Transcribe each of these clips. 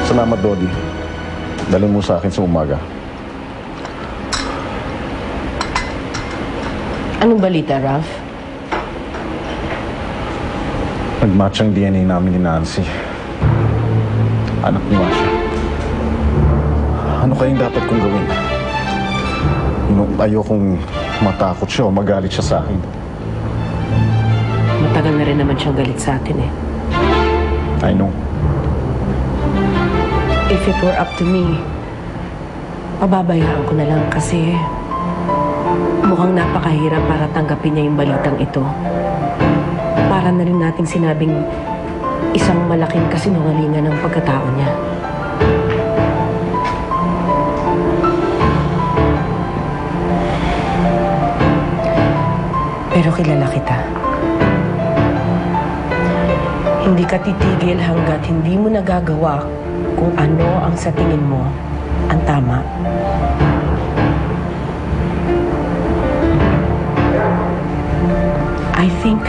Salamat, Dodi. Dalhin mo sa akin sa umaga. Anong balita, Ralph? Nag-match ang DNA namin ni Nancy. Anak ni Masha. Ano kayang dapat kong gawin? Ayokong matakot siya o magalit siya sa akin. Matagal na rin naman siyang galit sa atin eh. I know. If it were up to me, pababayaan ko na lang kasi mukhang napakahirap para tanggapin niya yung balitang ito. Para na rin nating sinabing isang malaking kasinungalingan ng pagkatao niya. Pero kilala kita. Hindi ka titigil hanggat hindi mo nagagawa kung ano ang sa tingin mo ang tama. I think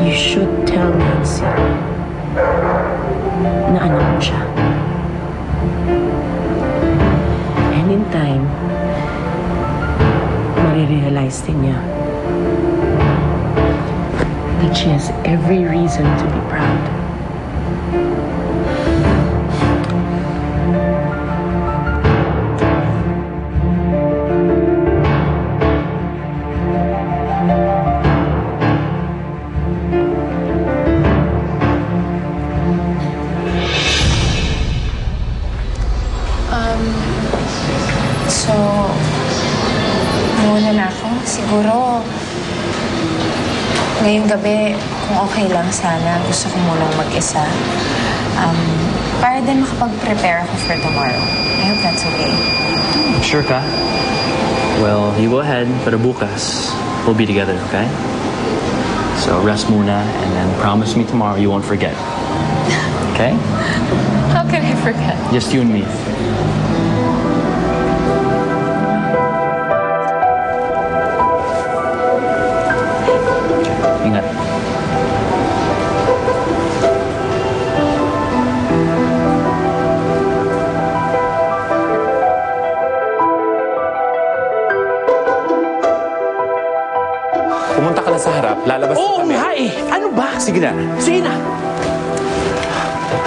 you should tell Nancy na anak mo siya. And in time, marirealize din niya that she has every reason to be proud. So, muna na ako. Siguro, ngayong gabi, kung okay lang sana, gusto ko munang mag-isa. Para din makapag-prepare ako for tomorrow. I hope that's okay. Sure ka? Well, you go ahead, pero bukas, we'll be together, okay? So rest muna, and then promise me tomorrow you won't forget. Okay? How can I forget? Just you and me. Ingat. Pumunta ka na sa harap, lalabas na Oo kami. nga eh. Ano ba? Sige na. Sige na.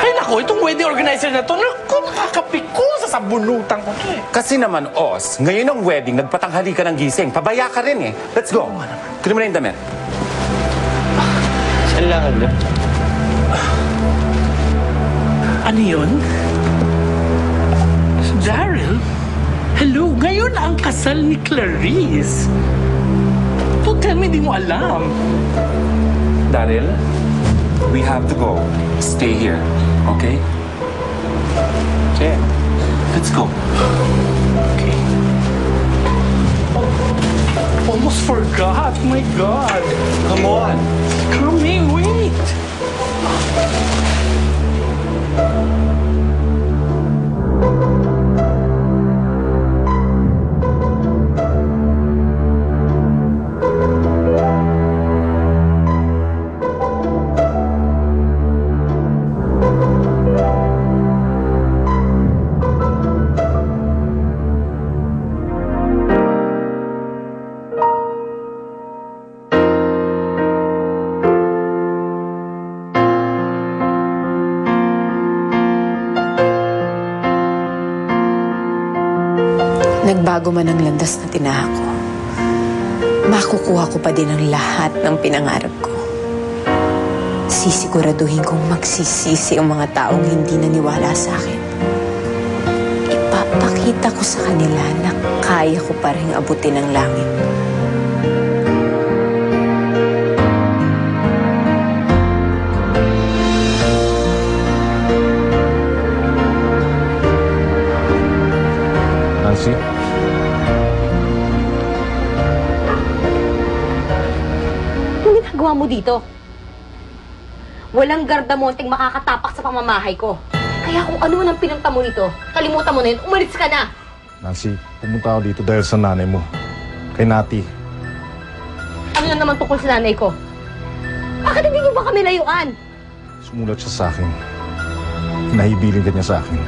Ay nako, itong wedding organizer na to, naku, nakakapiko sa sabunutan ko to eh. Kasi naman, Os, ngayon ang wedding, nagpatanghali ka ng gising. Pabaya ka rin eh. Let's go. Kunin mo na yung damit. Saan lang na? Ano yun? Daryl? Hello, ngayon ang kasal ni Clarice. Don't tell me di mo alam. Daryl, we have to go. Stay here, okay? Okay. Let's go. Okay. Almost forgot. My God. Come on. Coming, wait. Nagbago man ang landas na tinahako, makukuha ko pa din ang lahat ng pinangarap ko. Sisiguraduhin kong magsisisi ang mga taong hindi naniwala sa akin. Ipapakita ko sa kanila na kaya ko pa rin abutin ang langit. Nancy? Anong ginagawa mo dito? Walang gardamonting makakatapak sa pamamahay ko. Kaya kung ano man ang pinunta mo dito, kalimutan mo na yun, umalis ka na! Nancy, pumunta ako dito dahil sa nanay mo. Kay Nati. Ano na naman tungkol sa nanay ko? Bakit hindi niyo ba kami layuan? Sumulat siya sa akin. Nahibilin ka niya sa akin.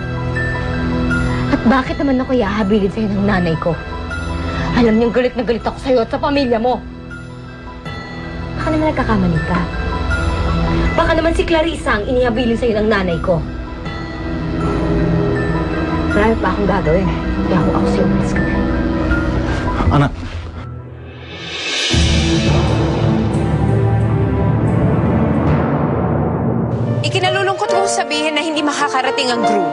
At bakit naman ako ihahabilin sa'yo ng nanay ko? Alam niyong galit na galit ako sa'yo at sa pamilya mo. Baka naman nagkakamali ka. Baka naman si Clarissa ang inihabilin sa'yo ng nanay ko. Marami pa akong gagawin. Kaya kung ako sa'yo, umalis ka na. Anak, Ikinalulungkot kong sabihin na hindi makakarating ang groom.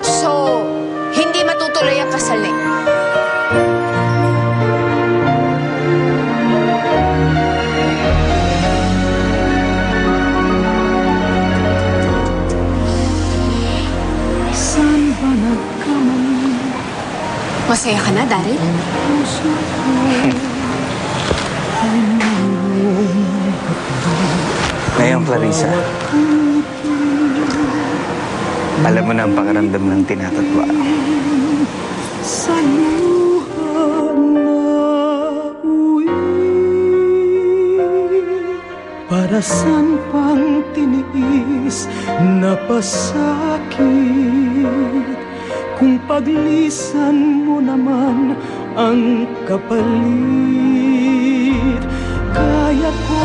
So, hindi matutuloy ang kasal na ito. Masaya ka na, Daryl? Ngayon, Clarissa, alam mo na ang pakiramdam ng tinatatwa. Para saan pang tiniis na pasakit kung paglisan mo naman ang kapalit? Kaya ko